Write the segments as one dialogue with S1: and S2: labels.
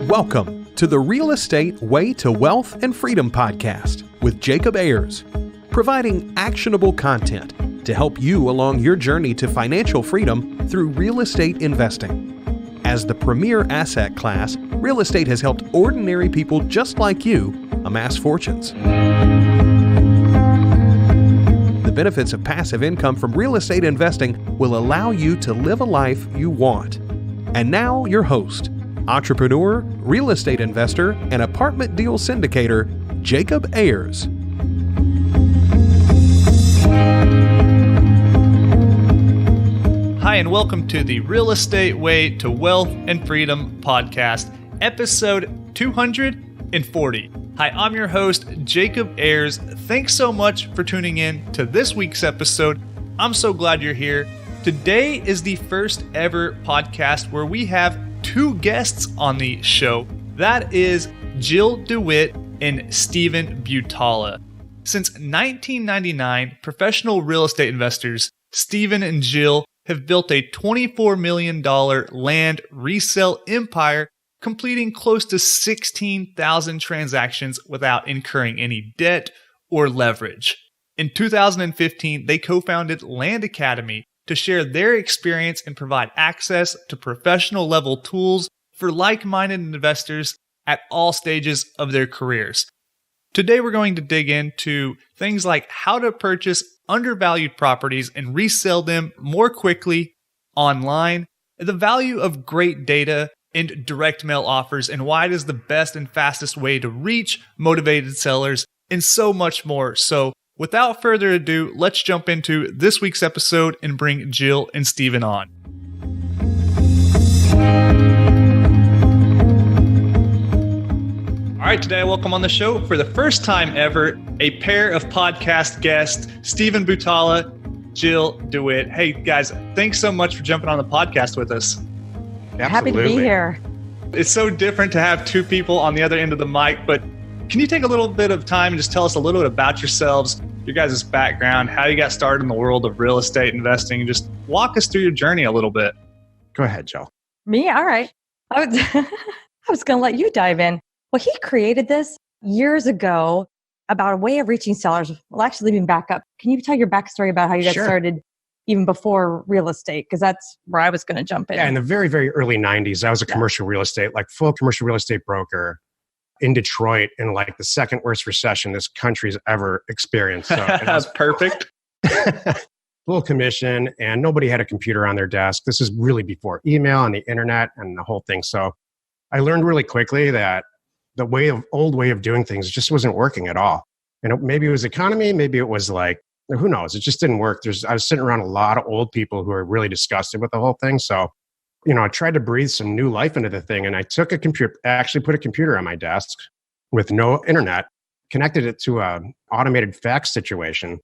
S1: Welcome to the Real Estate Way to Wealth and Freedom podcast with Jacob Ayers, providing actionable content to help you along your journey to financial freedom through real estate investing. As the premier asset class, real estate has helped ordinary people just like you amass fortunes. The benefits of passive income from real estate investing will allow you to live a life you want. And now your host, entrepreneur, real estate investor, and apartment deal syndicator, Jacob Ayers.
S2: Hi, and welcome to the Real Estate Way to Wealth and Freedom podcast, episode 240. Hi, I'm your host, Jacob Ayers. Thanks so much for tuning in to this week's episode. I'm so glad you're here. Today is the first ever podcast where we have two guests on the show. That is Jill DeWit and Jack Butala. Since 1999, professional real estate investors Steven and Jill have built a $24 million land resale empire, completing close to 16,000 transactions without incurring any debt or leverage. In 2015, they co-founded Land Academy to share their experience and provide access to professional level tools for like-minded investors at all stages of their careers. Today, we're going to dig into things like how to purchase undervalued properties and resell them more quickly online, the value of great data and direct mail offers, and why it is the best and fastest way to reach motivated sellers, and so much more. So without further ado, let's jump into this week's episode and bring Jill and Steven on. All right, today I welcome on the show for the first time ever a pair of podcast guests, Jack Butala, Jill DeWit. Hey guys, thanks so much for jumping on the podcast with us.
S3: Absolutely. Happy to be here.
S2: It's so different to have two people on the other end of the mic, but can you take a little bit of time and just tell us a little bit about yourselves, your guys' background, how you got started in the world of real estate investing, and just walk us through your journey a little bit.
S3: Go ahead, Jill.
S4: Me? All right. I was going to let you dive in. Well, he created this years ago about a way of reaching sellers. Well, actually, let me back up. Can you tell your backstory about how you got started even before real estate? Because that's where I was going to jump in.
S3: Yeah, in the very, very early 90s, I was a commercial real estate, like full commercial real estate broker in Detroit in like the second worst recession this country's ever experienced. So
S2: That's perfect.
S3: Full commission, and nobody had a computer on their desk. This is really before email and the internet and the whole thing. So I learned really quickly that the old way of doing things just wasn't working at all. And maybe it was economy, maybe it was like, who knows? It just didn't work. I was sitting around a lot of old people who are really disgusted with the whole thing. So, I tried to breathe some new life into the thing, and I took a computer, actually put a computer on my desk with no internet, connected it to an automated fax situation,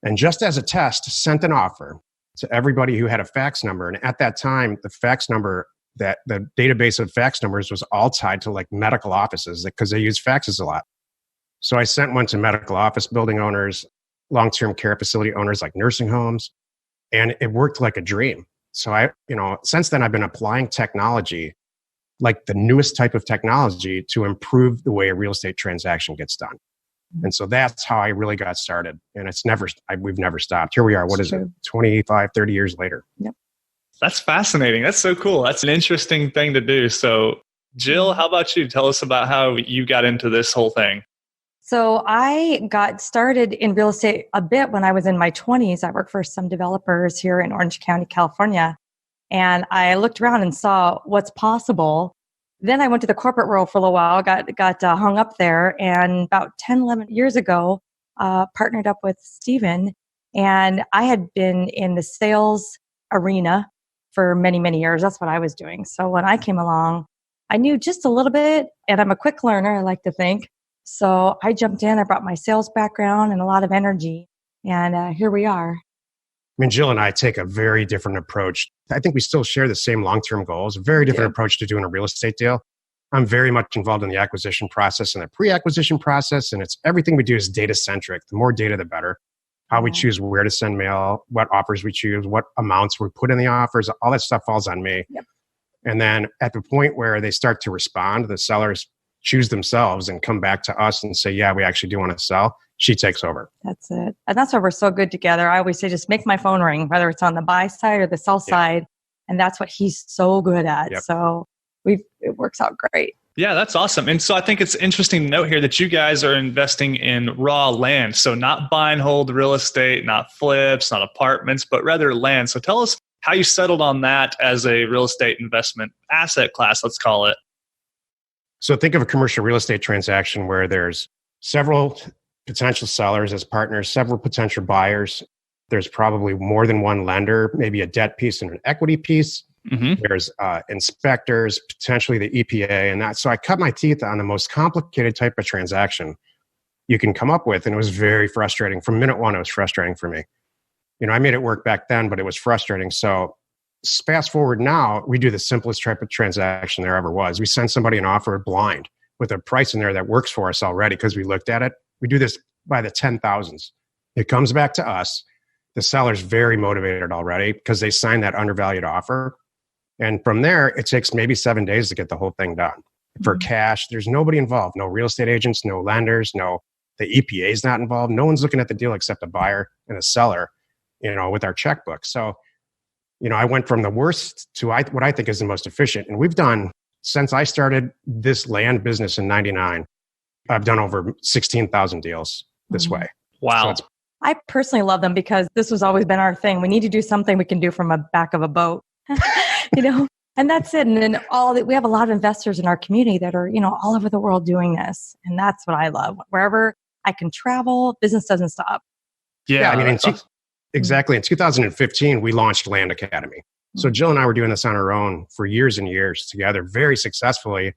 S3: and just as a test, sent an offer to everybody who had a fax number. And at that time, the fax number, that the database of fax numbers was all tied to like medical offices because they use faxes a lot. So I sent one to medical office building owners, long-term care facility owners like nursing homes, and it worked like a dream. So since then I've been applying technology, like the newest type of technology, to improve the way a real estate transaction gets done. And so that's how I really got started. And we've never stopped. Here we are. What is it? 25, 30 years later.
S4: Yep.
S2: That's fascinating. That's so cool. That's an interesting thing to do. So Jill, how about you? Tell us about how you got into this whole thing.
S4: So I got started in real estate a bit when I was in my 20s. I worked for some developers here in Orange County, California. And I looked around and saw what's possible. Then I went to the corporate world for a little while, got hung up there. And about 10, 11 years ago, partnered up with Steven. And I had been in the sales arena for many, many years. That's what I was doing. So when I came along, I knew just a little bit, and I'm a quick learner, I like to think. So I jumped in, I brought my sales background and a lot of energy, and here we are.
S3: Jill and I take a very different approach. I think we still share the same long-term goals, a very different approach to doing a real estate deal. I'm very much involved in the acquisition process and the pre-acquisition process, and it's everything we do is data-centric. The more data, the better. How we choose where to send mail, what offers we choose, what amounts we put in the offers, all that stuff falls on me.
S4: Yep.
S3: And then at the point where they start to respond, the sellers choose themselves and come back to us and say, yeah, we actually do want to sell. She takes over.
S4: That's it. And that's why we're so good together. I always say, just make my phone ring, whether it's on the buy side or the sell side. And that's what he's so good at.
S3: Yep.
S4: So it works out great.
S2: Yeah, that's awesome. And so I think it's interesting to note here that you guys are investing in raw land. So not buy and hold real estate, not flips, not apartments, but rather land. So tell us how you settled on that as a real estate investment asset class, let's call it.
S3: So think of a commercial real estate transaction where there's several potential sellers as partners, several potential buyers. There's probably more than one lender, maybe a debt piece and an equity piece. Mm-hmm. There's inspectors, potentially the EPA and that. So I cut my teeth on the most complicated type of transaction you can come up with. And it was very frustrating. From minute one, it was frustrating for me. I made it work back then, but it was frustrating. So fast forward now, we do the simplest type of transaction there ever was. We send somebody an offer blind with a price in there that works for us already because we looked at it. We do this by the 10,000s. It comes back to us. The seller's very motivated already because they signed that undervalued offer. And from there, it takes maybe 7 days to get the whole thing done. For cash, there's nobody involved. No real estate agents, no lenders, the EPA is not involved. No one's looking at the deal except a buyer and a seller, with our checkbook. So, I went from the worst to what I think is the most efficient. And we've done, since I started this land business in 99, I've done over 16,000 deals this way.
S2: Wow.
S3: So
S4: I personally love them because this has always been our thing. We need to do something we can do from a back of a boat, and that's it. And then we have a lot of investors in our community that are, all over the world doing this. And that's what I love. Wherever I can travel, business doesn't stop.
S2: Yeah.
S3: Exactly. In 2015, we launched Land Academy. So Jill and I were doing this on our own for years and years together, very successfully.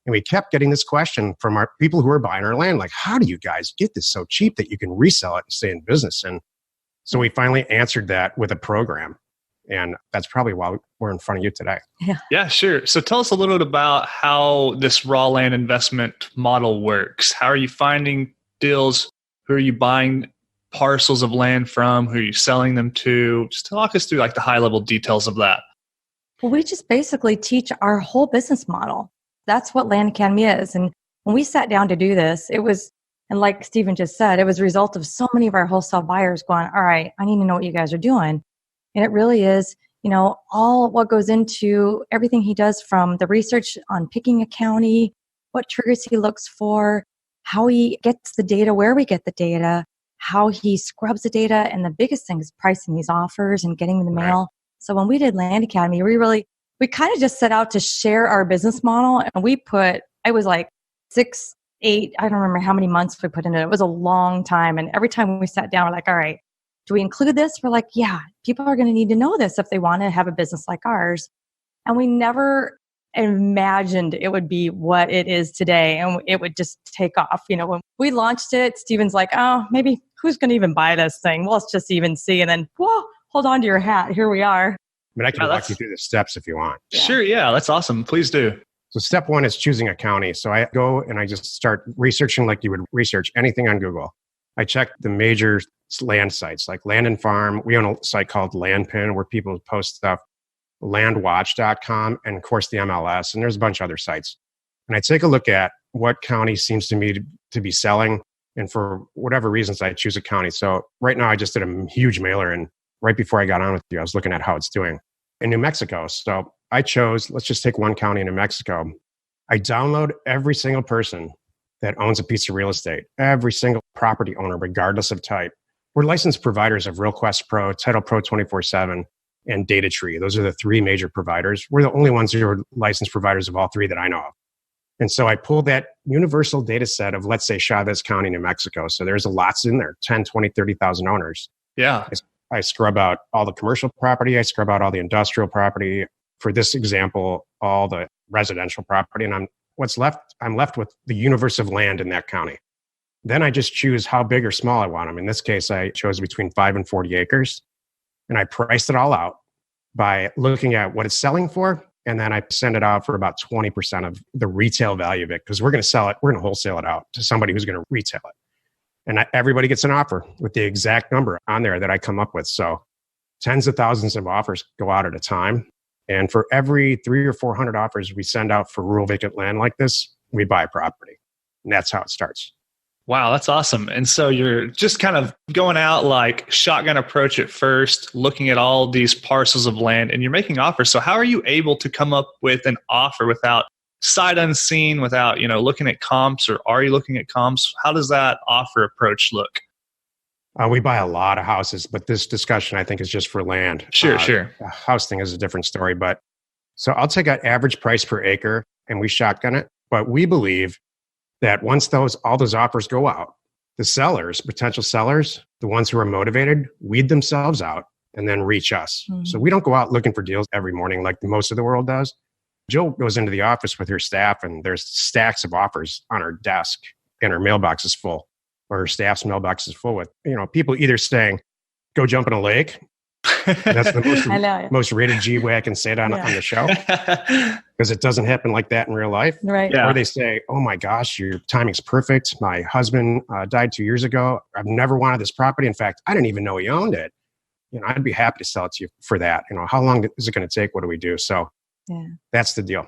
S3: And we kept getting this question from our people who were buying our land, like, how do you guys get this so cheap that you can resell it and stay in business? And so we finally answered that with a program. And that's probably why we're in front of you today.
S2: Yeah, sure. So tell us a little bit about how this raw land investment model works. How are you finding deals? Who are you buying parcels of land from? Who are you selling them to? Just talk us through the high level details of that.
S4: Well, we just basically teach our whole business model. That's what Land Academy is. And when we sat down to do this, it was, and like Stephen just said, it was a result of so many of our wholesale buyers going, all right, I need to know what you guys are doing. And it really is, all what goes into everything he does, from the research on picking a county, what triggers he looks for, how he gets the data, where we get the data, how he scrubs the data. And the biggest thing is pricing these offers and getting them in the mail. So when we did Land Academy, we kind of just set out to share our business model. And I was like 6, 8, I don't remember how many months we put into it. It was a long time. And every time we sat down, we're like, all right, do we include this? We're like, yeah, people are going to need to know this if they want to have a business like ours. And we never imagined it would be what it is today. And it would just take off. When we launched it, Steven's like, oh, maybe who's going to even buy this thing? Well, let's just even see. And then, whoa, hold on to your hat. Here we are.
S3: I can walk you through the steps if you want.
S2: Sure. Yeah, that's awesome. Please do.
S3: So step one is choosing a county. So I go and I just start researching like you would research anything on Google. I check the major land sites like Land and Farm. We own a site called Landpin where people post stuff, landwatch.com, and of course the MLS. And there's a bunch of other sites. And I take a look at what county seems to me to be selling. And for whatever reasons, I choose a county. So right now I just did a huge mailer. And right before I got on with you, I was looking at how it's doing in New Mexico. So I chose, let's just take one county in New Mexico. I download every single person that owns a piece of real estate, every single property owner, regardless of type. We're licensed providers of RealQuest Pro, Title Pro 24/7, and DataTree. Those are the 3 major providers. We're the only ones who are licensed providers of all 3 that I know of. And so I pulled that universal data set of, let's say, Chavez County, New Mexico. So there's lots in there, 10, 20, 30,000 owners.
S2: Yeah.
S3: I scrub out all the commercial property. I scrub out all the industrial property. For this example, all the residential property. And I'm left with the universe of land in that county. Then I just choose how big or small I want them. In this case, I chose between 5 and 40 acres. And I priced it all out by looking at what it's selling for. And then I send it out for about 20% of the retail value of it, because we're going to sell it. We're going to wholesale it out to somebody who's going to retail it. And everybody gets an offer with the exact number on there that I come up with. So tens of thousands of offers go out at a time. And for every 300 or 400 offers we send out for rural vacant land like this, we buy a property. And that's how it starts.
S2: Wow, that's awesome. And so you're just kind of going out like shotgun approach at first, looking at all these parcels of land, and you're making offers. So how are you able to come up with an offer without sight unseen, without, looking at comps, or are you looking at comps? How does that offer approach look?
S3: We buy a lot of houses, but this discussion, I think, is just for land.
S2: Sure.
S3: The house thing is a different story. But so I'll take an average price per acre and we shotgun it. But we believe that once all those offers go out, the sellers, potential sellers, the ones who are motivated, weed themselves out and then reach us. Mm-hmm. So we don't go out looking for deals every morning like most of the world does. Jill goes into the office with her staff and there's stacks of offers on her desk and her mailbox is full, or her staff's mailbox is full with, people either saying, go jump in a lake. That's the most rated G way I can say it on the show, because it doesn't happen like that in real life.
S4: Right.
S3: Yeah. Or they say, oh my gosh, your timing's perfect. My husband died 2 years ago. I've never wanted this property. In fact, I didn't even know he owned it. I'd be happy to sell it to you for that. How long is it going to take? What do we do? So that's the deal.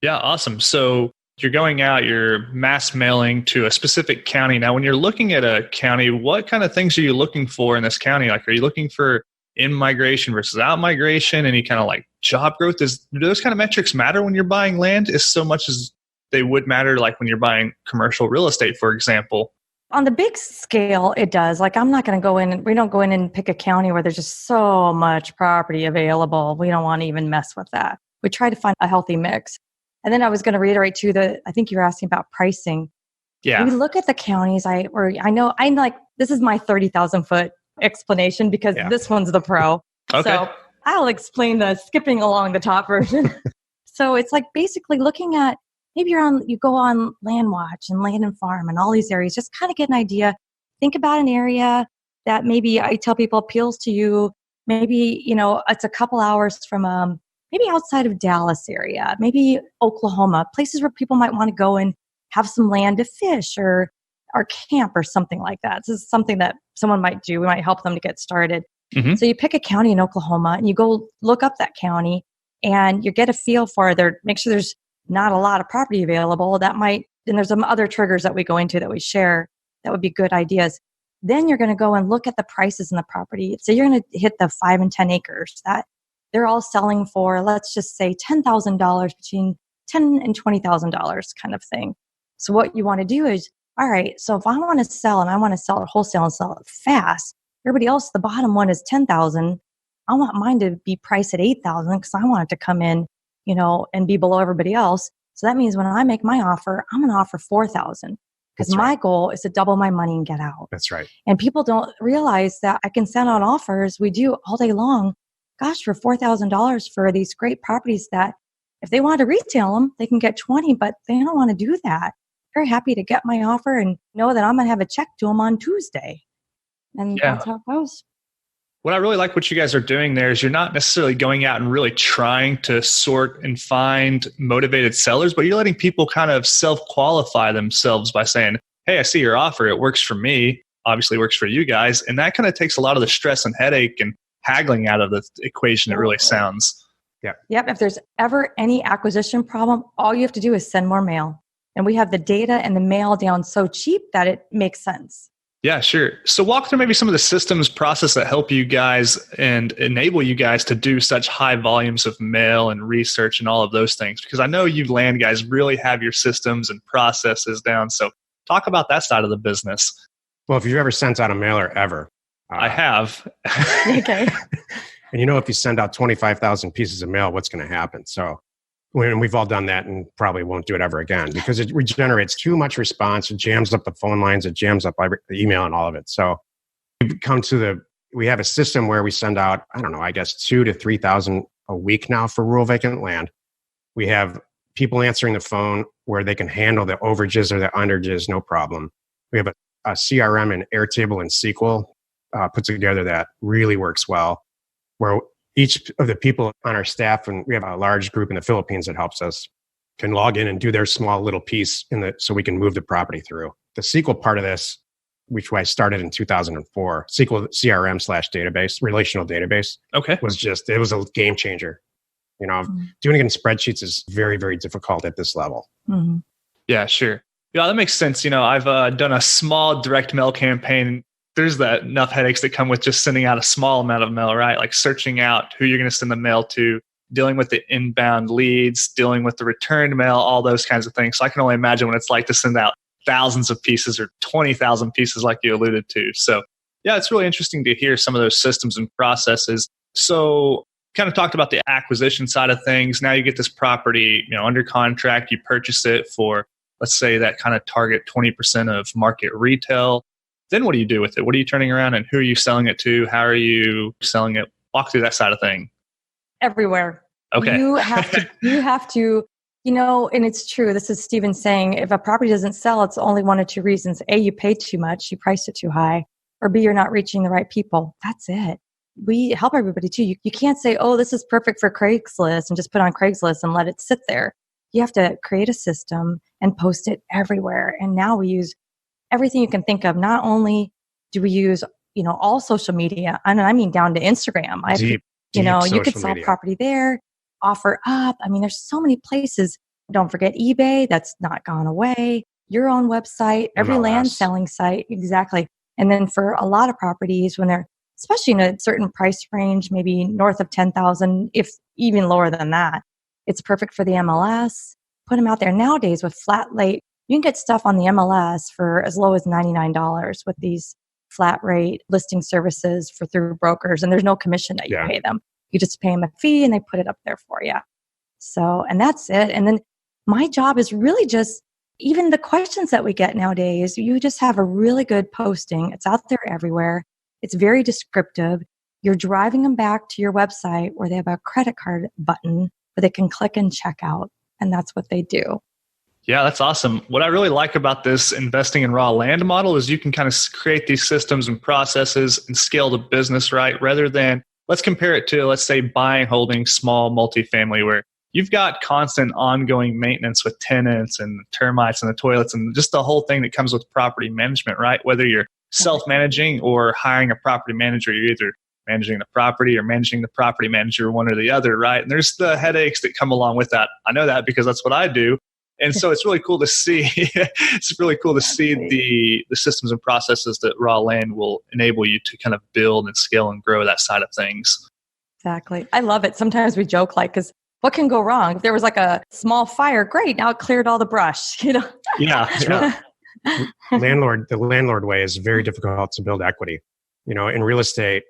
S2: Yeah. Awesome. So you're going out, you're mass mailing to a specific county. Now, when you're looking at a county, what kind of things are you looking for in this county? Like, are you looking for in-migration versus out-migration? Any kind of like job growth? Do those kind of metrics matter when you're buying land as so much as they would matter like when you're buying commercial real estate, for example?
S4: On the big scale, it does. Like, I'm not going to go in, we don't go in and pick a county where there's just so much property available. We don't want to even mess with that. We try to find a healthy mix. And then I was going to reiterate too that I think you were asking about pricing.
S2: Yeah.
S4: We look at the counties. I know I'm like, this is my 30,000 foot explanation because this one's the pro.
S2: Okay.
S4: So I'll explain the skipping along the top version. So it's like basically looking at, maybe you go on Land Watch and Land and Farm and all these areas, just kind of get an idea. Think about an area that maybe I tell people appeals to you. Maybe, it's a couple hours from maybe outside of Dallas area, maybe Oklahoma, places where people might want to go and have some land to fish or camp or something like that. This is something that someone might do. We might help them to get started. Mm-hmm. So you pick a county in Oklahoma and you go look up that county and you get a feel for make sure there's not a lot of property available. And there's some other triggers that we go into that we share that would be good ideas. Then you're going to go and look at the prices in the property. So you're going to hit the 5 and 10 acres that they're all selling for, let's just say $10,000, between $10,000 and $20,000 kind of thing. So what you want to do is, all right, so if I want to sell and I want to sell it wholesale and sell it fast, everybody else, the bottom one is $10,000. I want mine to be priced at $8,000 because I want it to come in, and be below everybody else. So that means when I make my offer, I'm going to offer $4,000 because my goal is to double my money and get out.
S3: That's right.
S4: And people don't realize that I can send out offers. We do all day long. Gosh, for $4,000 for these great properties that if they want to retail them, they can get 20, but they don't want to do that. Very happy to get my offer and know that I'm going to have a check to them on Tuesday. And that's how it goes.
S2: What I really like what you guys are doing there is you're not necessarily going out and really trying to sort and find motivated sellers, but you're letting people kind of self-qualify themselves by saying, hey, I see your offer. It works for me. Obviously works for you guys. And that kind of takes a lot of the stress and headache and haggling out of the equation, it really sounds.
S4: Yep. If there's ever any acquisition problem, all you have to do is send more mail. And we have the data and the mail down so cheap that it makes sense.
S2: Yeah, sure. So walk through maybe some of the systems process that help you guys and enable you guys to do such high volumes of mail and research and all of those things. Because I know you land guys really have your systems and processes down. So talk about that side of the business.
S3: Well, if you've ever sent out a mailer ever.
S2: I have.
S4: Okay.
S3: And if you send out 25,000 pieces of mail, what's going to happen? So we've all done that and probably won't do it ever again because it regenerates too much response. It jams up the phone lines. It jams up the email and all of it. So we have a system where we send out, 2,000 to 3,000 a week now for rural vacant land. We have people answering the phone where they can handle the overages or the underages, no problem. We have a CRM and Airtable and SQL put together that really works well, where each of the people on our staff, and we have a large group in the Philippines that helps us, can log in and do their small little piece so we can move the property through. The SQL part of this, which I started in 2004, SQL CRM / database, relational database,
S2: it
S3: was a game changer. Doing it in spreadsheets is very, very difficult at this level.
S4: Mm-hmm.
S2: Yeah, sure. Yeah, that makes sense. I've done a small direct mail campaign. There's enough headaches that come with just sending out a small amount of mail, right? Like searching out who you're going to send the mail to, dealing with the inbound leads, dealing with the returned mail, all those kinds of things. So I can only imagine what it's like to send out thousands of pieces or 20,000 pieces like you alluded to. So yeah, it's really interesting to hear some of those systems and processes. So kind of talked about the acquisition side of things. Now you get this property, under contract, you purchase it for, let's say, that kind of target 20% of market retail. Then what do you do with it? What are you turning around and who are you selling it to? How are you selling it? Walk through that side of thing.
S4: Everywhere.
S2: Okay.
S4: You have to, and it's true. This is Steven saying, if a property doesn't sell, it's only one of two reasons. A, you paid too much, you priced it too high, or B, you're not reaching the right people. That's it. We help everybody too. You can't say, oh, this is perfect for Craigslist and just put on Craigslist and let it sit there. You have to create a system and post it everywhere. And now we use everything you can think of. Not only do we use, all social media, and I mean down to Instagram.
S3: Deep
S4: you could sell
S3: media.
S4: property there, offer up. I mean, there's so many places. Don't forget eBay. That's not gone away. Your own website, every
S3: MLS.
S4: land selling site. Exactly. And then for a lot of properties, when they're, especially in a certain price range, maybe north of 10,000, if even lower than that, it's perfect for the MLS. Put them out there. Nowadays with flat rate, you can get stuff on the MLS for as low as $99 with these flat rate listing services through brokers. And there's no commission that you pay them. You just pay them a fee and they put it up there for you. So, and that's it. And then my job is really just, even the questions that we get nowadays, you just have a really good posting. It's out there everywhere. It's very descriptive. You're driving them back to your website where they have a credit card button where they can click and check out. And that's what they do.
S2: Yeah, that's awesome. What I really like about this investing in raw land model is you can kind of create these systems and processes and scale the business, right? Rather than, let's compare it to, let's say, buying, holding small multifamily where you've got constant ongoing maintenance with tenants and termites and the toilets and just the whole thing that comes with property management, right? Whether you're self-managing or hiring a property manager, you're either managing the property or managing the property manager, one or the other, right? And there's the headaches that come along with that. I know that because that's what I do. And so it's really cool to see. It's really cool to see the systems and processes that raw land will enable you to kind of build and scale and grow that side of things.
S4: Exactly. I love it. Sometimes we joke because what can go wrong? If there was like a small fire, great. Now it cleared all the brush,
S2: Yeah.
S3: The landlord way is very difficult to build equity. In real estate,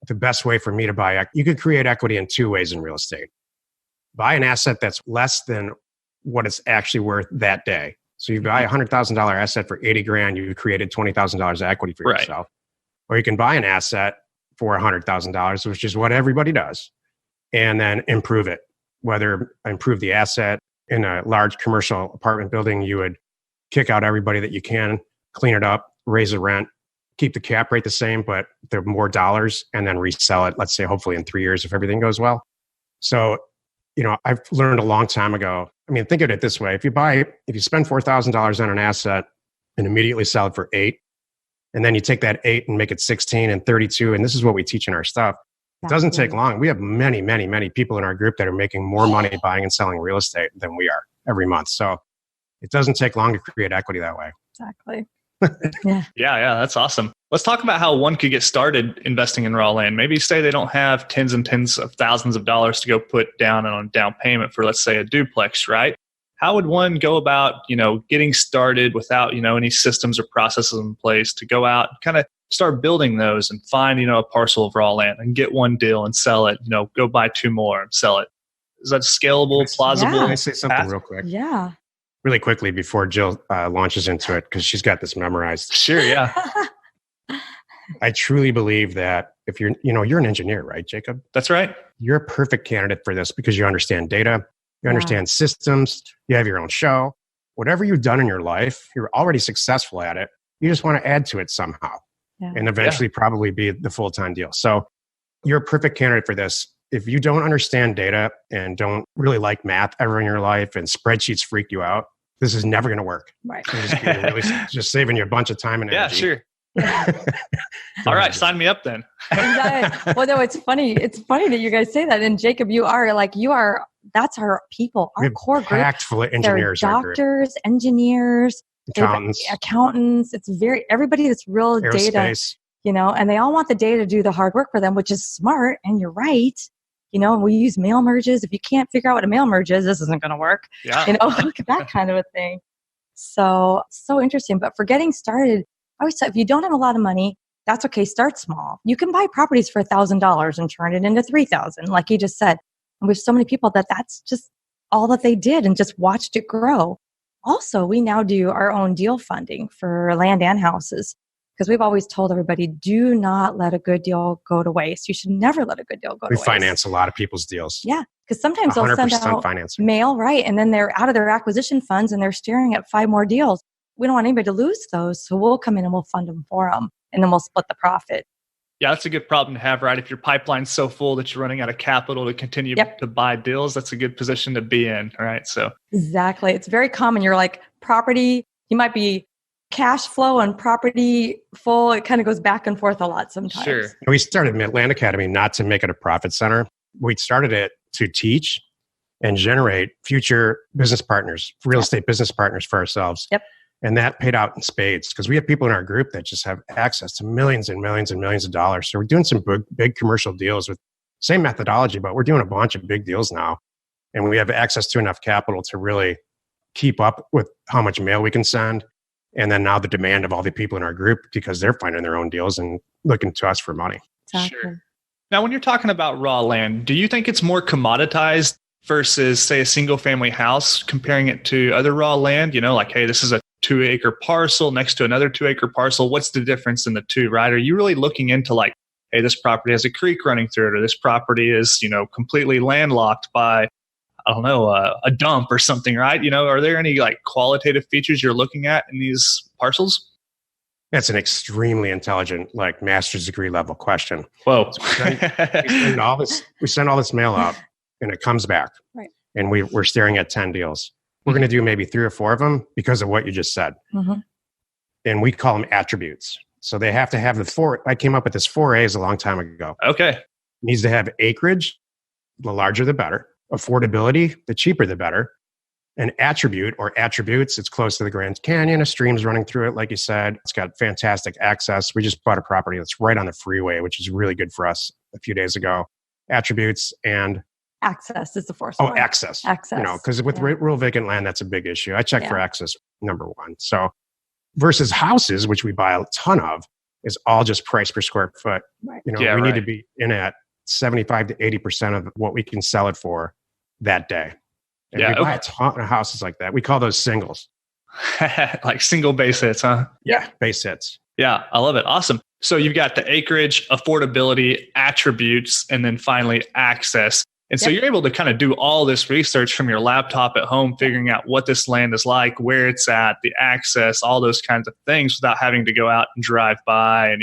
S3: the best way for me to buy, you could create equity in two ways in real estate. Buy an asset that's less than what it's actually worth that day. So you buy a $100,000 asset for $80,000, you created $20,000 of equity for yourself. Or you can buy an asset for $100,000, which is what everybody does, and then improve it. Whether improve the asset in a large commercial apartment building, you would kick out everybody that you can, clean it up, raise the rent, keep the cap rate the same, but there are more dollars, and then resell it, let's say, hopefully in 3 years if everything goes well. So, I've learned a long time ago. Think of it this way. If you spend $4,000 on an asset and immediately sell it for $8,000, and then you take that 8 and make it 16 and 32, and this is what we teach in our stuff. It doesn't take long. We have many, many, many people in our group that are making more money buying and selling real estate than we are every month. So it doesn't take long to create equity that way.
S4: Exactly.
S2: Yeah, that's awesome. Let's talk about how one could get started investing in raw land. Maybe say they don't have tens and tens of thousands of dollars to go put down on down payment for, let's say, a duplex, right? How would one go about, getting started without, any systems or processes in place to go out and kind of start building those and find, a parcel of raw land and get one deal and sell it, go buy two more and sell it? Is that scalable, plausible?
S3: Can I say something real quick?
S4: Yeah.
S3: Really quickly before Jill launches into it, because she's got this memorized.
S2: Sure, yeah.
S3: I truly believe that if you're an engineer, right, Jacob?
S2: That's right.
S3: You're a perfect candidate for this because you understand data, you understand systems, you have your own show. Whatever you've done in your life, you're already successful at it. You just want to add to it somehow and eventually probably be the full-time deal. So you're a perfect candidate for this. If you don't understand data and don't really like math ever in your life and spreadsheets freak you out, this is never going to work.
S4: Right.
S3: Just saving you a bunch of time and energy.
S2: Yeah, sure. All right, sign me up then.
S4: Exactly. Well, no, it's funny. It's funny that you guys say that. And Jacob, that's our people, our core group.
S3: Packed full of engineers.
S4: They're doctors, engineers, accountants. It's everybody that's real
S3: Aerospace.
S4: data, and they all want the data to do the hard work for them, which is smart. And you're right. We use mail merges. If you can't figure out what a mail merge is, this isn't going to work.
S2: Yeah.
S4: Look at that kind of a thing. So interesting. But for getting started, I always say if you don't have a lot of money, that's okay. Start small. You can buy properties for $1,000 and turn it into $3,000, like you just said. And we have so many people that's just all that they did and just watched it grow. Also, we now do our own deal funding for land and houses because we've always told everybody, do not let a good deal go to waste. You should never let a good deal go to waste.
S3: We finance a lot of people's deals.
S4: Yeah, because sometimes they'll send out
S3: financing.
S4: Mail, right? And then they're out of their acquisition funds and they're staring at 5 more deals. We don't want anybody to lose those. So we'll come in and we'll fund them for them. And then we'll split the profit.
S2: Yeah, that's a good problem to have, right? If your pipeline's so full that you're running out of capital to continue to buy deals, that's a good position to be in, right? So
S4: exactly. It's very common. You're like property, you might be cash flow and property full. It kind of goes back and forth a lot sometimes.
S2: Sure.
S3: We started Midland Academy not to make it a profit center. We started it to teach and generate future business partners, real estate business partners for ourselves.
S4: Yep.
S3: And that paid out in spades because we have people in our group that just have access to millions and millions and millions of dollars. So we're doing some big commercial deals with same methodology, but we're doing a bunch of big deals now. And we have access to enough capital to really keep up with how much mail we can send. And then now the demand of all the people in our group because they're finding their own deals and looking to us for money.
S4: Exactly.
S2: Sure. Now, when you're talking about raw land, do you think it's more commoditized versus, say, a single family house, comparing it to other raw land? Like, hey, this is a 2-acre parcel next to another 2-acre parcel. What's the difference in the two, right? Are you really looking into like, hey, this property has a creek running through it, or this property is, completely landlocked by, I don't know, a dump or something, right? Are there any like qualitative features you're looking at in these parcels?
S3: That's an extremely intelligent, like master's degree level question.
S2: Whoa.
S3: So we send all this mail out and it comes back.
S4: Right.
S3: And we're staring at 10 deals. We're going to do maybe 3 or 4 of them because of what you just said.
S4: Mm-hmm.
S3: And we call them attributes. So they have to have the 4. I came up with this 4 A's a long time ago.
S2: Okay.
S3: It needs to have acreage, the larger the better. Affordability, the cheaper the better. An attribute or attributes, it's close to the Grand Canyon. A stream's running through it, like you said. It's got fantastic access. We just bought a property that's right on the freeway, which is really good for us a few days ago. Attributes and
S4: access is the first one.
S3: Access.
S4: Access.
S3: Because with rural vacant land, that's a big issue. I check for access, number one. So versus houses, which we buy a ton of, is all just price per square foot.
S4: Right.
S3: We need to be in at 75 to 80% of what we can sell it for that day. And we buy a ton of houses like that. We call those singles.
S2: Like single base hits, huh?
S3: Yeah, base hits.
S2: Yeah, I love it. Awesome. So you've got the acreage, affordability, attributes, and then finally access. And so you're able to kind of do all this research from your laptop at home, figuring out what this land is like, where it's at, the access, all those kinds of things without having to go out and drive by and,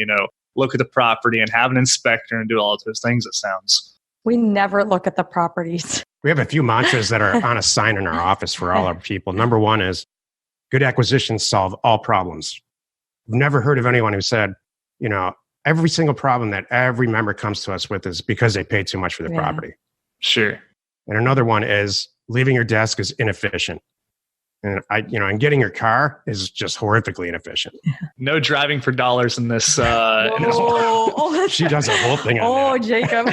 S2: look at the property and have an inspector and do all of those things, it sounds.
S4: We never look at the properties.
S3: We have a few mantras that are on a sign in our office for all our people. Number one is good acquisitions solve all problems. I've never heard of anyone who said, every single problem that every member comes to us with is because they paid too much for the property.
S2: Sure.
S3: And another one is leaving your desk is inefficient. And and getting your car is just horrifically inefficient.
S2: No driving for dollars in this.
S3: She does a whole thing on that.
S4: Jacob.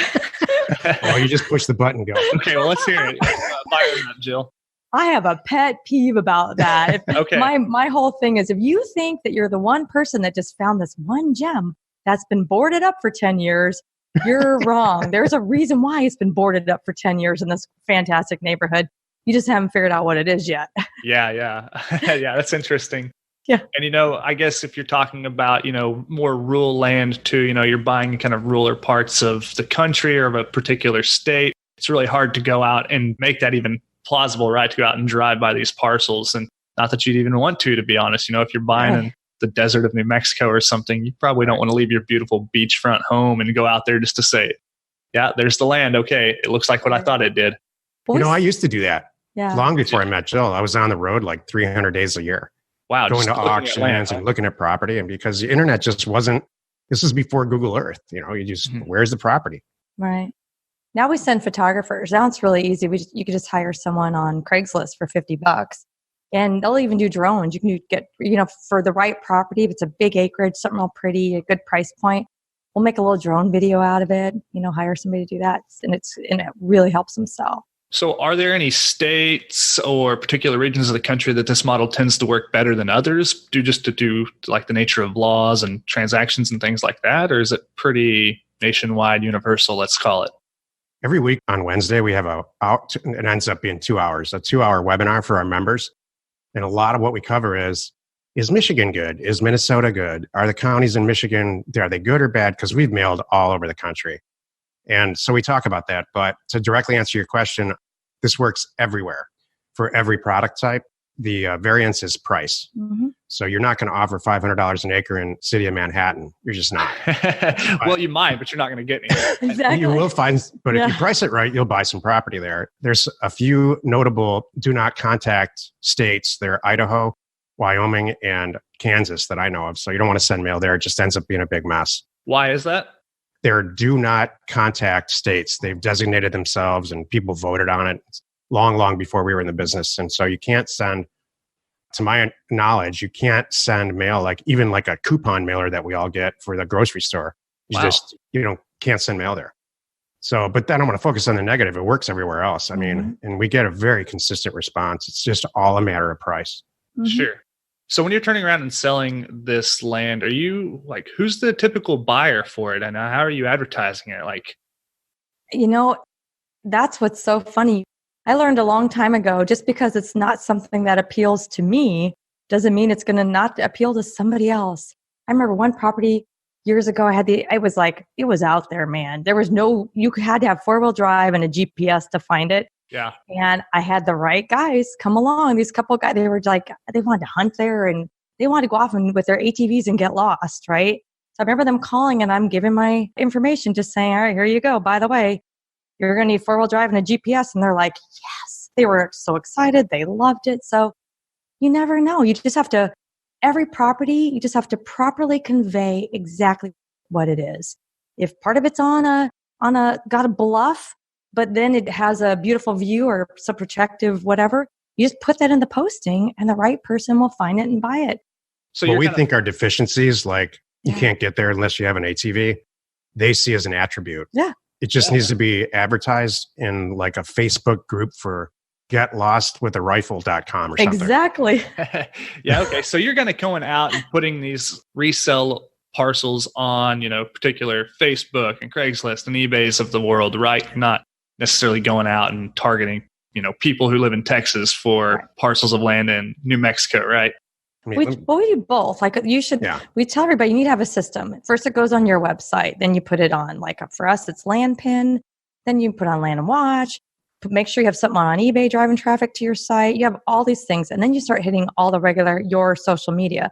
S3: You just push the button and go.
S2: Okay, well, let's hear it. Fire up, Jill.
S4: I have a pet peeve about that.
S2: Okay.
S4: My whole thing is if you think that you're the one person that just found this one gem that's been boarded up for 10 years, you're wrong. There's a reason why it's been boarded up for 10 years in this fantastic neighborhood. You just haven't figured out what it is yet.
S2: Yeah. Yeah, that's interesting.
S4: Yeah.
S2: And, I guess if you're talking about, more rural land too, you're buying kind of rural parts of the country or of a particular state, it's really hard to go out and make that even plausible, right? To go out and drive by these parcels. And not that you'd even want to be honest, if you're buying in the desert of New Mexico or something, you probably don't want to leave your beautiful beachfront home and go out there just to say, yeah, there's the land. Okay. It looks like what I thought it did.
S3: I used to do that.
S4: Yeah.
S3: Long before I met Jill, I was on the road like 300 days a year.
S2: Wow.
S3: going
S2: just
S3: to
S2: looking at
S3: auctions
S2: land, huh?
S3: and looking at property. And because the internet just wasn't, this is before Google Earth, you just, where's the property?
S4: Right. Now we send photographers. Now it's really easy. You could just hire someone on Craigslist for $50 and they'll even do drones. You can get, for the right property, if it's a big acreage, something all pretty, a good price point, we'll make a little drone video out of it, hire somebody to do that. And it really helps them sell.
S2: So are there any states or particular regions of the country that this model tends to work better than others due to like the nature of laws and transactions and things like that? Or is it pretty nationwide, universal, let's call it?
S3: Every week on Wednesday, we have it ends up being 2 hours, a 2-hour webinar for our members. And a lot of what we cover is Michigan good? Is Minnesota good? Are the counties in Michigan, are they good or bad? Because we've mailed all over the country. And so we talk about that. But to directly answer your question, this works everywhere for every product type. The variance is price. Mm-hmm. So you're not going to offer $500 an acre in city of Manhattan. You're just not.
S2: Well, you might, but you're not going to get any.
S4: Exactly.
S3: You will find, but if you price it right, you'll buy some property there. There's a few notable do not contact states. They're Idaho, Wyoming, and Kansas that I know of. So you don't want to send mail there. It just ends up being a big mess.
S2: Why is that?
S3: They're do not contact states. They've designated themselves and people voted on it long before we were in the business. And so you can't send, to my knowledge, you can't send mail, even like a coupon mailer that we all get for the grocery store. You can't send mail there. So, but then I'm going to focus on the negative. It works everywhere else. I mean, and we get a very consistent response. It's just all a matter of price.
S2: Mm-hmm. Sure. So when you're turning around and selling this land, are you who's the typical buyer for it? And how are you advertising it?
S4: That's what's so funny. I learned a long time ago, just because it's not something that appeals to me, doesn't mean it's going to not appeal to somebody else. I remember one property years ago, it was out there, man. There was you had to have 4-wheel drive and a GPS to find it.
S2: Yeah.
S4: And I had the right guys come along. These couple guys, they wanted to hunt there and they wanted to go off with their ATVs and get lost, right? So I remember them calling and I'm giving my information, just saying, all right, here you go. By the way, you're going to need 4-wheel drive and a GPS. And they're like, yes. They were so excited. They loved it. So you never know. You just have to, every property, you just have to properly convey exactly what it is. If part of it's got a bluff, but then it has a beautiful view or some protective, whatever, you just put that in the posting and the right person will find it and buy it.
S3: So what we think are deficiencies, you can't get there unless you have an ATV, they see as an attribute.
S4: Yeah.
S3: It just needs to be advertised in a Facebook group for getlostwitharifle.com or something.
S4: Exactly.
S2: Yeah. Okay. So you're going out and putting these resale parcels on, particular Facebook and Craigslist and eBays of the world, right? Not necessarily going out and targeting, people who live in Texas for parcels of land in New Mexico, right?
S4: We do both. We tell everybody you need to have a system. First, it goes on your website. Then you put it on. For us, it's Landpin. Then you put on Land and Watch. Make sure you have something on eBay driving traffic to your site. You have all these things. And then you start hitting all the your social media.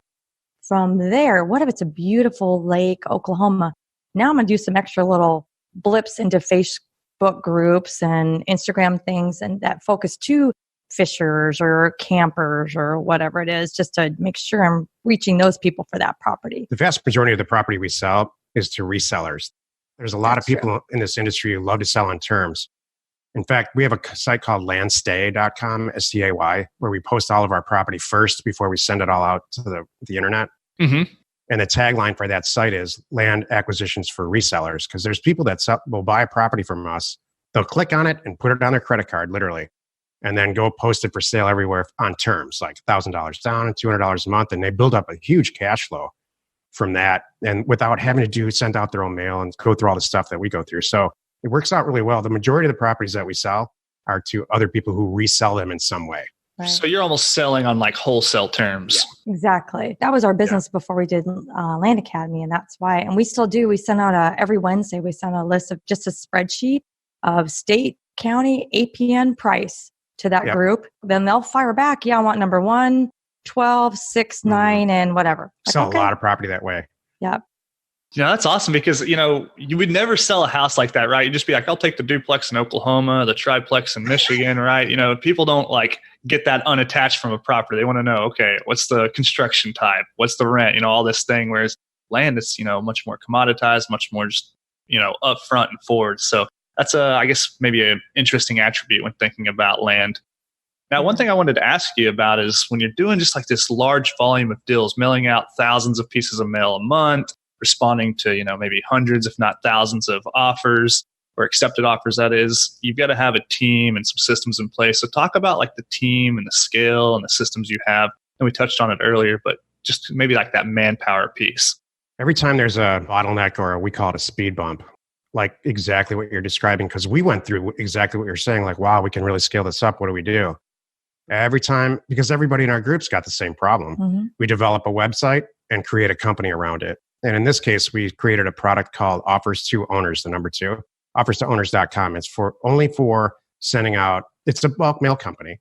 S4: From there, what if it's a beautiful lake, Oklahoma? Now I'm going to do some extra little blips into Facebook groups and Instagram things and that focus to fishers or campers or whatever it is, just to make sure I'm reaching those people for that property.
S3: The vast majority of the property we sell is to resellers. There's a lot of people in this industry who love to sell on terms. In fact, we have a site called landstay.com, S-T-A-Y, where we post all of our property first before we send it all out to the internet.
S2: Mm-hmm.
S3: And the tagline for that site is land acquisitions for resellers, because there's people that will buy a property from us. They'll click on it and put it on their credit card, literally, and then go post it for sale everywhere on terms, like $1,000 down and $200 a month. And they build up a huge cash flow from that, and without having to send out their own mail and go through all the stuff that we go through. So it works out really well. The majority of the properties that we sell are to other people who resell them in some way.
S4: Right.
S2: So you're almost selling on wholesale terms.
S4: Yeah. Exactly. That was our business before we did Land Academy. And that's why, and we still do, we send out every Wednesday, we send a list of just a spreadsheet of state, county, APN price to that group. Then they'll fire back. Yeah, I want number 1, 12, 6, 9, and whatever.
S3: Sell a lot of property that way.
S4: Yep.
S2: That's awesome because, you would never sell a house like that, right? You'd just be like, I'll take the duplex in Oklahoma, the triplex in Michigan, right? People don't get that unattached from a property. They want to know, okay, what's the construction type? What's the rent? All this thing. Whereas land is, much more commoditized, much more just, upfront and forward. So that's I guess maybe an interesting attribute when thinking about land. Now, one thing I wanted to ask you about is when you're doing just like this large volume of deals, mailing out thousands of pieces of mail a month, responding to, maybe hundreds, if not thousands of offers or accepted offers, that is, you've got to have a team and some systems in place. So talk about like the team and the scale and the systems you have. And we touched on it earlier, but just maybe like that manpower piece.
S3: Every time there's a bottleneck, or we call it a speed bump, like exactly what you're describing, because we went through exactly what you're saying, like, wow, we can really scale this up. What do we do? Every time, because everybody in our group's got the same problem. We develop a website and create a company around it. And in this case, we created a product called Offers to Owners, the number 2, offerstowners.com. It's only for sending out, it's a bulk mail company,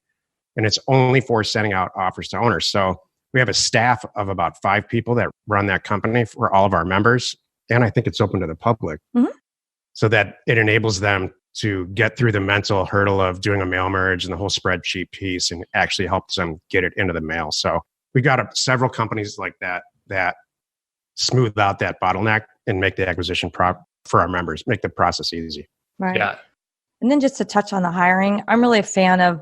S3: and it's only for sending out offers to owners. So we have a staff of about 5 people that run that company for all of our members. And I think it's open to the public so that it enables them to get through the mental hurdle of doing a mail merge and the whole spreadsheet piece, and actually helps them get it into the mail. So we got several companies like that smooth out that bottleneck and make the acquisition for our members, make the process easy.
S4: Right.
S2: Yeah.
S4: And then just to touch on the hiring, I'm really a fan of,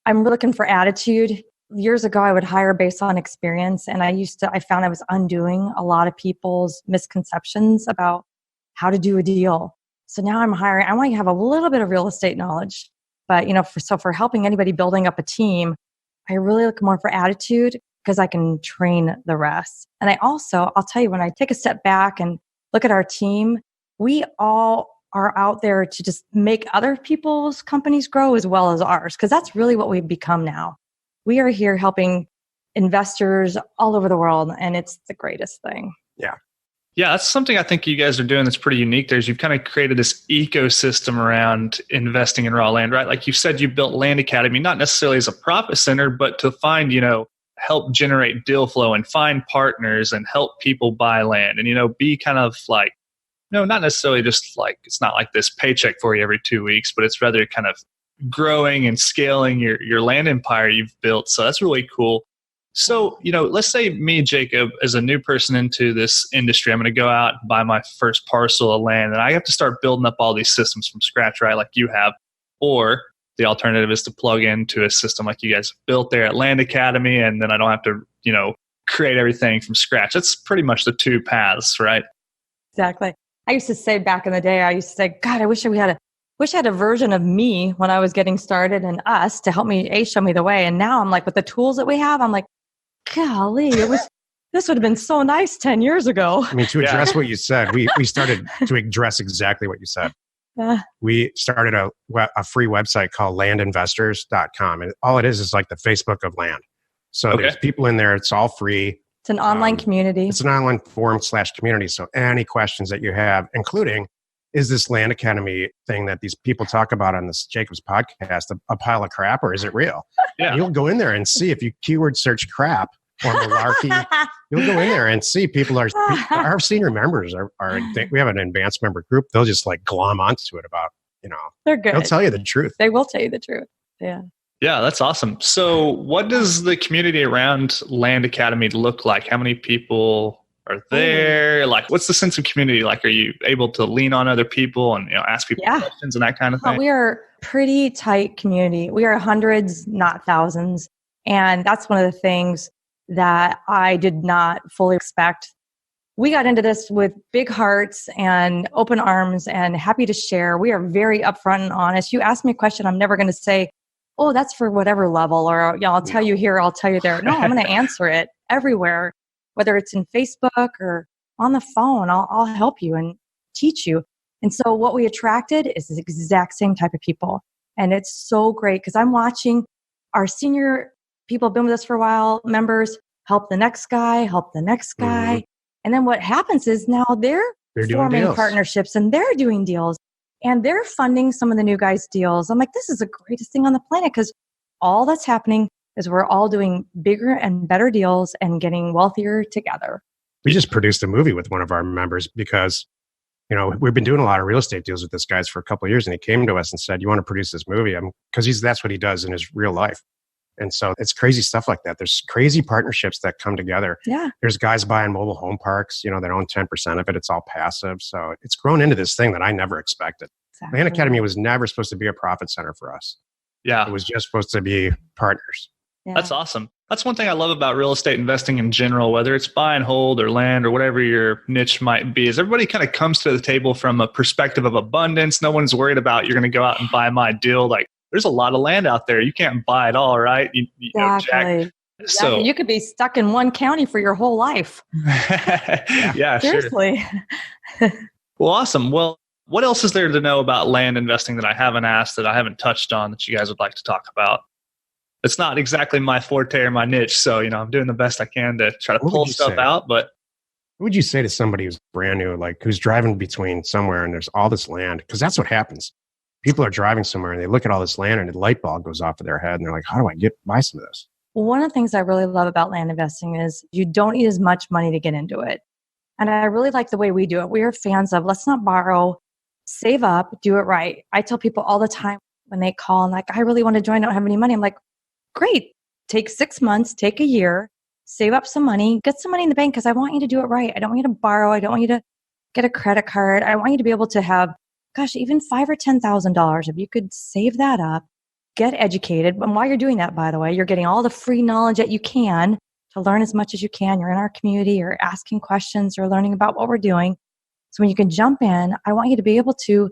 S4: I'm looking for attitude. Years ago, I would hire based on experience. And I found I was undoing a lot of people's misconceptions about how to do a deal. So now I'm hiring, I want to have a little bit of real estate knowledge, but for helping anybody building up a team, I really look more for attitude, because I can train the rest. And I'll tell you, when I take a step back and look at our team, we all are out there to just make other people's companies grow as well as ours, because that's really what we've become now. We are here helping investors all over the world, and it's the greatest thing.
S3: Yeah.
S2: Yeah, that's something I think you guys are doing that's pretty unique. You've kind of created this ecosystem around investing in raw land, right? Like you said, you built Land Academy, not necessarily as a profit center, but to find, help generate deal flow and find partners and help people buy land and, be kind of like, not necessarily just like, it's not like this paycheck for you every 2 weeks, but it's rather kind of growing and scaling your land empire you've built. So that's really cool. So, let's say me, Jacob, as a new person into this industry, I'm going to go out and buy my first parcel of land, and I have to start building up all these systems from scratch, right? Like you have. Or the alternative is to plug into a system like you guys built there at Land Academy, and then I don't have to, create everything from scratch. That's pretty much the 2 paths, right?
S4: Exactly. I used to say back in the day, God, I wish I had a version of me when I was getting started and us to help me, show me the way. And now I'm like, with the tools that we have, I'm like, golly, this would have been so nice 10 years ago.
S3: I mean, to address what you said, we started to address exactly what you said. We started a free website called landinvestors.com. And all it is like the Facebook of land. So there's people in there. It's all free.
S4: It's an online community.
S3: It's an online forum / community. So any questions that you have, including, is this Land Academy thing that these people talk about on this Jacob's podcast a pile of crap, or is it real? Yeah. You'll go in there and see, if you keyword search crap or malarkey, you'll go in there and see our senior members we have an advanced member group. They'll just like glom onto it about,
S4: they're good.
S3: They'll tell you the truth.
S4: They will tell you the truth. Yeah.
S2: Yeah, that's awesome. So what does the community around Land Academy look like? How many people are there? Like, what's the sense of community? Like, are you able to lean on other people and ask people questions and that kind of thing?
S4: We are pretty tight community. We are hundreds, not thousands. And that's one of the things that I did not fully expect. We got into this with big hearts and open arms and happy to share. We are very upfront and honest. You ask me a question, I'm never going to say, oh, that's for whatever level, or I'll tell you here, I'll tell you there. No, I'm going to answer it everywhere, whether it's in Facebook or on the phone. I'll help you and teach you. And so what we attracted is the exact same type of people. And it's so great because I'm watching our senior people have been with us for a while, members help the next guy, help the next guy. And then what happens is now they're forming partnerships and they're doing deals and they're funding some of the new guys' deals. I'm like, this is the greatest thing on the planet because all that's happening is we're all doing bigger and better deals and getting wealthier together.
S3: We just produced a movie with one of our members because, we've been doing a lot of real estate deals with this guy for a couple of years, and he came to us and said, you want to produce this movie? Because that's what he does in his real life. And so it's crazy stuff like that. There's crazy partnerships that come together.
S4: Yeah.
S3: There's guys buying mobile home parks, that own 10% of it. It's all passive. So it's grown into this thing that I never expected.
S4: Exactly.
S3: Land Academy was never supposed to be a profit center for us.
S2: Yeah.
S3: It was just supposed to be partners.
S4: Yeah.
S2: That's awesome. That's one thing I love about real estate investing in general, whether it's buy and hold or land or whatever your niche might be, is everybody kind of comes to the table from a perspective of abundance. No one's worried about you're going to go out and buy my deal. Like, there's a lot of land out there. You can't buy it all, right?
S4: Exactly.
S2: So
S4: you could be stuck in one county for your whole life.
S2: Yeah,
S4: seriously.
S2: Sure. Well, awesome. Well, what else is there to know about land investing that I haven't asked, that I haven't touched on, that you guys would like to talk about? It's not exactly my forte or my niche, so I'm doing the best I can to try to pull stuff out. But
S3: what would you say to somebody who's brand new, like who's driving between somewhere and there's all this land? Because that's what happens. People are driving somewhere and they look at all this land and the light bulb goes off of their head and they're like, how do I buy some of this?
S4: Well, one of the things I really love about land investing is you don't need as much money to get into it. And I really like the way we do it. We are fans of let's not borrow, save up, do it right. I tell people all the time when they call and like, I really want to join, I don't have any money. I'm like, great. Take 6 months, take a year, save up some money, get some money in the bank because I want you to do it right. I don't want you to borrow. I don't want you to get a credit card. I want you to be able to have, even $5,000 or $10,000. If you could save that up, get educated. And while you're doing that, by the way, you're getting all the free knowledge that you can to learn as much as you can. You're in our community, you're asking questions, or learning about what we're doing. So when you can jump in, I want you to be able to,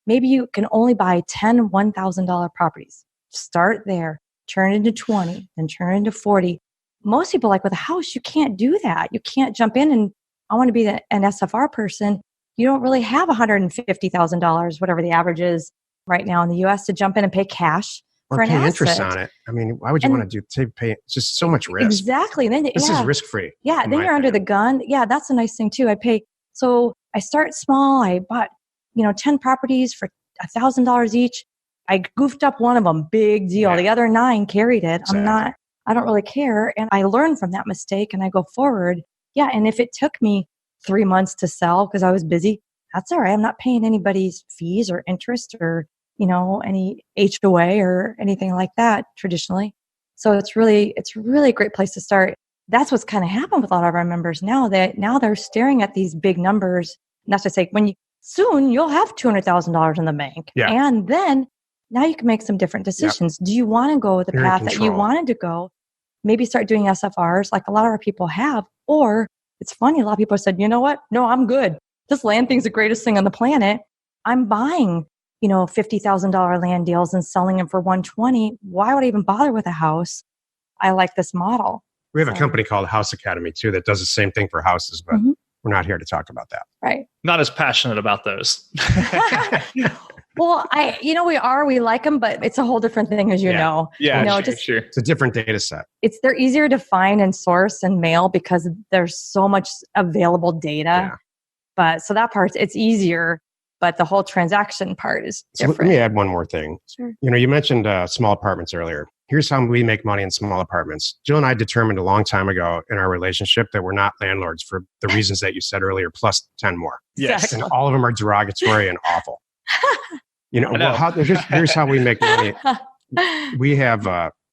S4: maybe you can only buy 10 $1,000 properties. Start there, turn it into 20, then turn it into 40. Most people, like with a house, you can't do that. You can't jump in and I want to be an SFR person. You don't really have $150,000, whatever the average is right now in the U.S. to jump in and pay cash
S3: or
S4: for an
S3: pay
S4: asset.
S3: Interest on it. I mean, why would you want to pay? It's just so much risk.
S4: Exactly. Then
S3: this is risk free.
S4: Yeah. Then you're under the gun. Yeah, that's a nice thing too. So I start small. I bought 10 properties for $1,000 each. I goofed up one of them, big deal. Yeah. The other 9 carried it.
S3: Exactly.
S4: I don't really care. And I learned from that mistake and I go forward. Yeah. And if it took me 3 months to sell because I was busy, that's all right. I'm not paying anybody's fees or interest or, any HOA or anything like that traditionally. So it's really a great place to start. That's what's kind of happened with a lot of our members now, that now they're staring at these big numbers. And that's to say, soon you'll have $200,000 in the bank.
S3: Yeah.
S4: And then now you can make some different decisions. Yep. Do you want to go the path that you wanted to go? Maybe start doing SFRs like a lot of our people have. Or it's funny, a lot of people said, you know what? No, I'm good. This land thing's the greatest thing on the planet. I'm buying, $50,000 land deals and selling them for $120,000. Why would I even bother with a house? I like this model.
S3: We have a company called House Academy too that does the same thing for houses, but we're not here to talk about that.
S4: Right.
S2: Not as passionate about those.
S4: Well, we like them, but it's a whole different thing, as you know.
S2: Yeah, sure.
S3: It's a different data set.
S4: They're easier to find and source and mail because there's so much available data.
S3: Yeah.
S4: But so that part, it's easier, but the whole transaction part is different.
S3: So let me add one more thing.
S4: Sure.
S3: You mentioned small apartments earlier. Here's how we make money in small apartments. Jill and I determined a long time ago in our relationship that we're not landlords for the reasons that you said earlier, plus 10 more.
S2: Yes.
S4: Exactly.
S3: And all of them are derogatory and awful. Here's how we make money. We have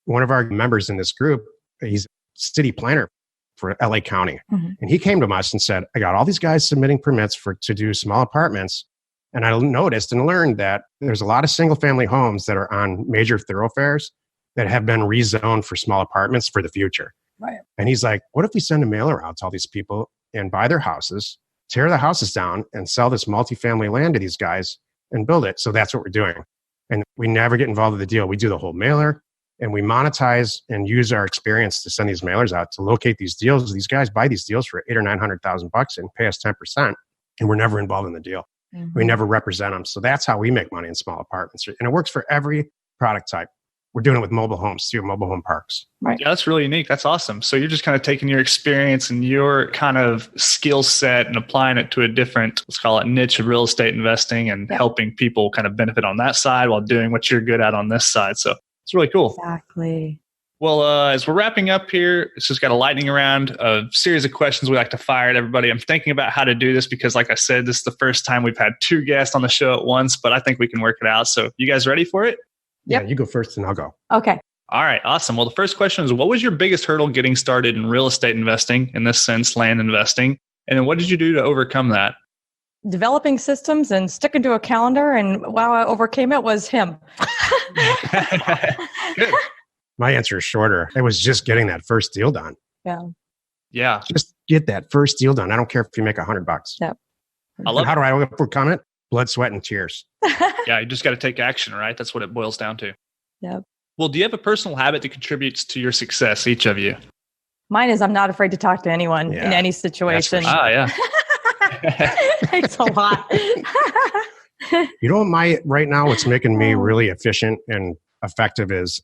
S3: one of our members in this group, he's a city planner for LA County.
S4: Mm-hmm.
S3: And he came to us and said, I got all these guys submitting permits to do small apartments. And I noticed and learned that there's a lot of single family homes that are on major thoroughfares that have been rezoned for small apartments for the future.
S4: Right.
S3: And he's like, what if we send a mailer out to all these people and buy their houses, tear the houses down and sell this multifamily land to these guys and build it? So that's what we're doing. And we never get involved with the deal. We do the whole mailer and we monetize and use our experience to send these mailers out to locate these deals. These guys buy these deals for $800,000 or $900,000 and pay us 10%. And we're never involved in the deal. Mm-hmm. We never represent them. So that's how we make money in small apartments. And it works for every product type. We're doing it with mobile homes too, mobile home parks.
S4: Right.
S2: Yeah, that's really unique. That's awesome. So you're just kind of taking your experience and your kind of skill set and applying it to a different, let's call it niche of real estate investing and helping people kind of benefit on that side while doing what you're good at on this side. So it's really cool.
S4: Exactly.
S2: Well, as we're wrapping up here, it's just got a lightning round, a series of questions we like to fire at everybody. I'm thinking about how to do this because, like I said, this is the first time we've had 2 guests on the show at once, but I think we can work it out. So you guys ready for it?
S3: Yeah,
S4: Yep.
S3: you go first and I'll go.
S4: Okay.
S2: All right, awesome. Well, the first question is, what was your biggest hurdle getting started in real estate investing, in this sense, land investing? And then what did you do to overcome that?
S4: Developing systems and sticking to a calendar. And how I overcame it was him.
S2: Good.
S3: My answer is shorter. It was just getting that first deal done.
S4: Yeah.
S2: Yeah.
S3: Just get that first deal done. I don't care if you make $100.
S4: Yep.
S2: I love
S3: How do I overcome it? Blood, sweat, and tears.
S2: Yeah, you just got to take action, right? That's what it boils down to.
S4: Yep.
S2: Well, do you have a personal habit that contributes to your success, each of you?
S4: Mine is I'm not afraid to talk to anyone in any situation.
S2: Yeah.
S4: It's a lot.
S3: You know, right now, what's making me really efficient and effective is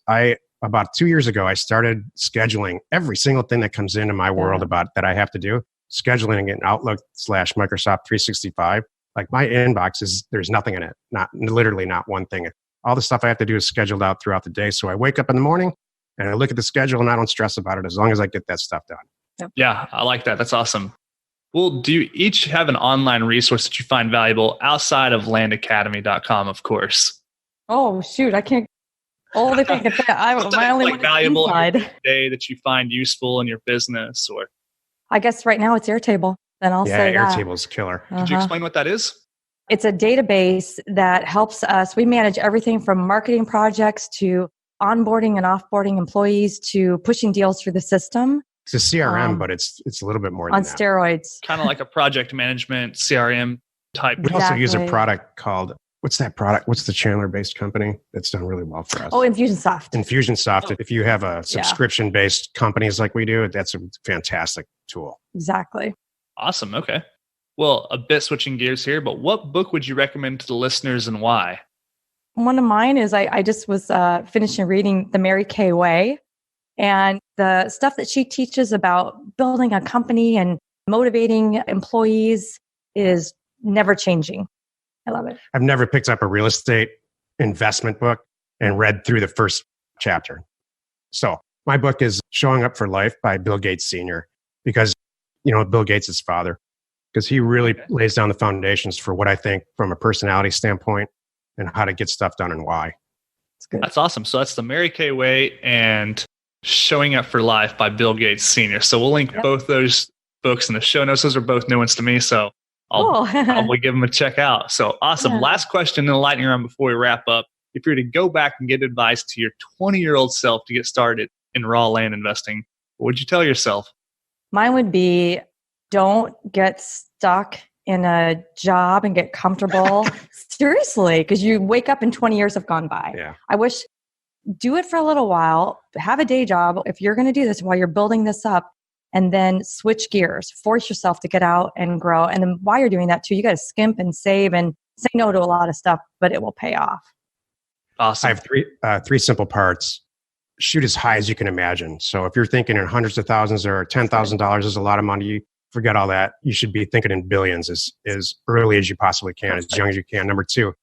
S3: about 2 years ago, I started scheduling every single thing that comes into my world about that I have to do, scheduling it in Outlook/Microsoft 365. Like my inbox there's nothing in it, literally not one thing. All the stuff I have to do is scheduled out throughout the day. So I wake up in the morning and I look at the schedule and I don't stress about it as long as I get that stuff done.
S4: Yep.
S2: Yeah, I like that. That's awesome. Well, do you each have an online resource that you find valuable outside of landacademy.com, of course?
S4: Oh, shoot. I can't. Only thing I can say, my only one
S2: valuable
S4: inside.
S2: Day that you find useful in your business, or
S4: I guess right now it's Airtable. Then I'll say that.
S3: Airtable's killer.
S2: Could you explain what that is?
S4: It's a database that helps us. We manage everything from marketing projects to onboarding and offboarding employees to pushing deals through the system.
S3: It's a CRM, but it's a little bit more than
S4: on
S3: that.
S4: steroids.
S2: Kind of like a project management CRM type.
S3: We also use a product called, what's that product? What's the Chandler-based company that's done really well for us?
S4: Oh, Infusionsoft.
S3: Infusionsoft. If you have a subscription-based companies like we do, that's a fantastic tool.
S4: Exactly.
S2: Awesome. Okay. Well, a bit switching gears here, but what book would you recommend to the listeners and why?
S4: One of mine is I just was finishing reading The Mary Kay Way, and the stuff that she teaches about building a company and motivating employees is never changing. I love it.
S3: I've never picked up a real estate investment book and read through the first chapter. So my book is Showing Up for Life by Bill Gates Sr. because, Bill Gates' his father. Because he really lays down the foundations for what I think from a personality standpoint and how to get stuff done and why.
S4: That's good.
S2: That's awesome. So that's The Mary Kay Way and Showing Up for Life by Bill Gates Sr. So we'll link both those books in the show notes. Those are both new ones to me. So I'll probably give them a check out. So awesome. Yeah. Last question in the lightning round before we wrap up. If you were to go back and give advice to your 20-year-old self to get started in raw land investing, what would you tell yourself?
S4: Mine would be, don't get stuck in a job and get comfortable. Seriously, because you wake up and 20 years have gone by.
S3: Yeah.
S4: I wish, do it for a little while, have a day job if you're going to do this while you're building this up, and then switch gears, force yourself to get out and grow. And then while you're doing that too, you got to skimp and save and say no to a lot of stuff, but it will pay off.
S2: Awesome.
S3: I have three simple parts. Shoot as high as you can imagine. So if you're thinking in hundreds of thousands or $10,000 is a lot of money, forget all that. You should be thinking in billions as early as you possibly can, as young as you can. Number two,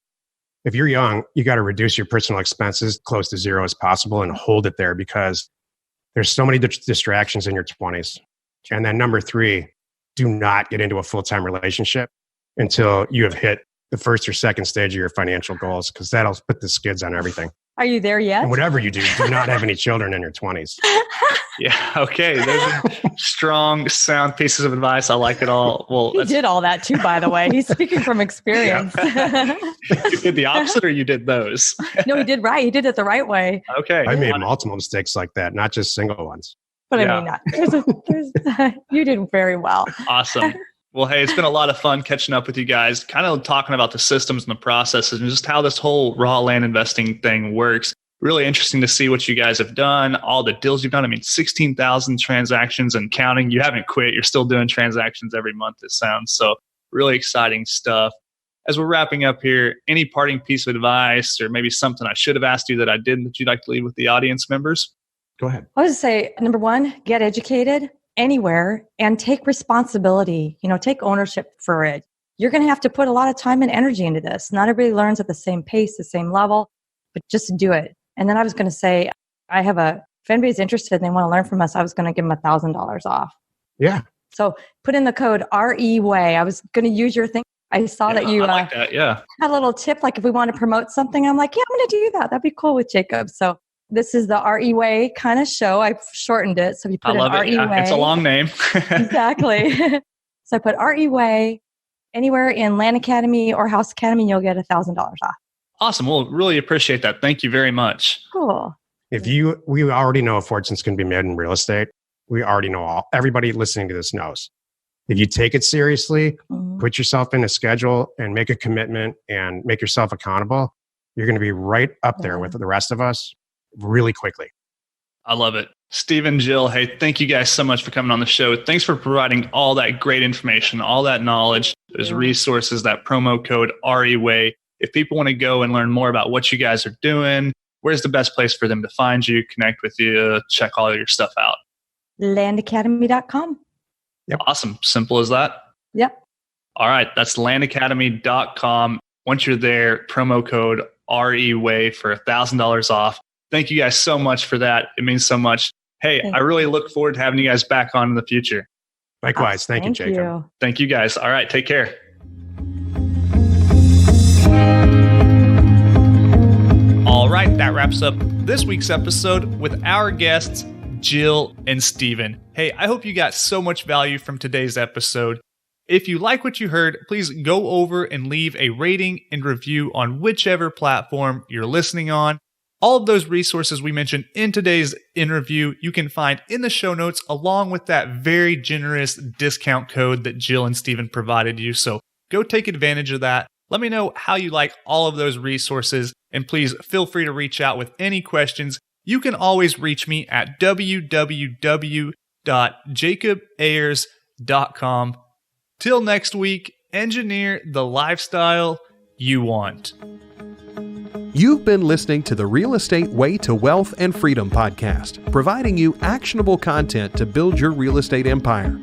S3: if you're young, you got to reduce your personal expenses close to zero as possible and hold it there because there's so many distractions in your 20s. And then number three, do not get into a full-time relationship until you have hit the first or second stage of your financial goals because that'll put the skids on everything.
S4: Are you there yet?
S3: And whatever you do not have any children in your 20s.
S2: Yeah. Okay. Those are strong, sound pieces of advice. I like it all. Well,
S4: he did all that too, by the way. He's speaking from experience.
S2: You did the opposite or you did those?
S4: No, he did right. He did it the right way.
S2: Okay.
S3: I made multiple mistakes like that, not just single ones.
S4: But I mean, you did very well.
S2: Awesome. Well, hey, it's been a lot of fun catching up with you guys, kind of talking about the systems and the processes and just how this whole raw land investing thing works. Really interesting to see what you guys have done, all the deals you've done. I mean, 16,000 transactions and counting. You haven't quit. You're still doing transactions every month, it sounds. So really exciting stuff. As we're wrapping up here, any parting piece of advice or maybe something I should have asked you that I didn't that you'd like to leave with the audience members?
S3: Go ahead.
S4: I would say, number one, get educated anywhere and take responsibility, take ownership for it. You're going to have to put a lot of time and energy into this. Not everybody learns at the same pace, the same level, but just do it. And then I was going to say, if anybody's interested and they want to learn from us, I was going to give them $1,000 off.
S3: Yeah.
S4: So put in the code REWAY. I was going to use your thing. I saw that you
S2: had a little
S4: tip. Like if we want to promote something, I'm like, yeah, I'm going to do that. That'd be cool with Jacob. So This is the RE Way kind of show. I've shortened it. So if you put RE Way.
S2: It's a long name.
S4: Exactly. So I put RE Way anywhere in Land Academy or House Academy, you'll get $1,000 off.
S2: Awesome. Well, really appreciate that. Thank you very much.
S4: Cool.
S3: We already know a fortune's going to be made in real estate. We already know everybody listening to this knows. If you take it seriously, put yourself in a schedule and make a commitment and make yourself accountable, you're going to be right up there with the rest of us really quickly.
S2: I love it. Stephen, Jill, hey, thank you guys so much for coming on the show. Thanks for providing all that great information, all that knowledge, those resources, that promo code REWAY. If people want to go and learn more about what you guys are doing, where's the best place for them to find you, connect with you, check all your stuff out?
S4: Landacademy.com.
S3: Yep.
S2: Awesome. Simple as that.
S4: Yep.
S2: All right. That's landacademy.com. Once you're there, promo code REWAY for $1,000 off. Thank you guys so much for that. It means so much. Hey, I really look forward to having you guys back on in the future.
S3: Likewise. Thank you, Jacob.
S2: Thank you guys. All right. Take care. All right. That wraps up this week's episode with our guests, Jill and Stephen. Hey, I hope you got so much value from today's episode. If you like what you heard, please go over and leave a rating and review on whichever platform you're listening on. All of those resources we mentioned in today's interview, you can find in the show notes, along with that very generous discount code that Jill and Stephen provided you. So go take advantage of that. Let me know how you like all of those resources, and please feel free to reach out with any questions. You can always reach me at www.jacobayers.com. Till next week, engineer the lifestyle you want.
S1: You've been listening to the Real Estate Way to Wealth and Freedom podcast, providing you actionable content to build your real estate empire.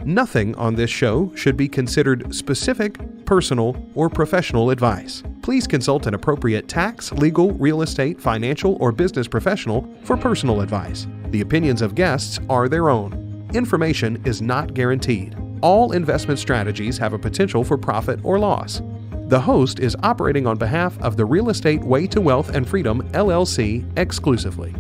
S1: Nothing on this show should be considered specific, personal, or professional advice. Please consult an appropriate tax, legal, real estate, financial, or business professional for personal advice. The opinions of guests are their own. Information is not guaranteed. All investment strategies have a potential for profit or loss. The host is operating on behalf of the Real Estate Way to Wealth and Freedom, LLC, exclusively.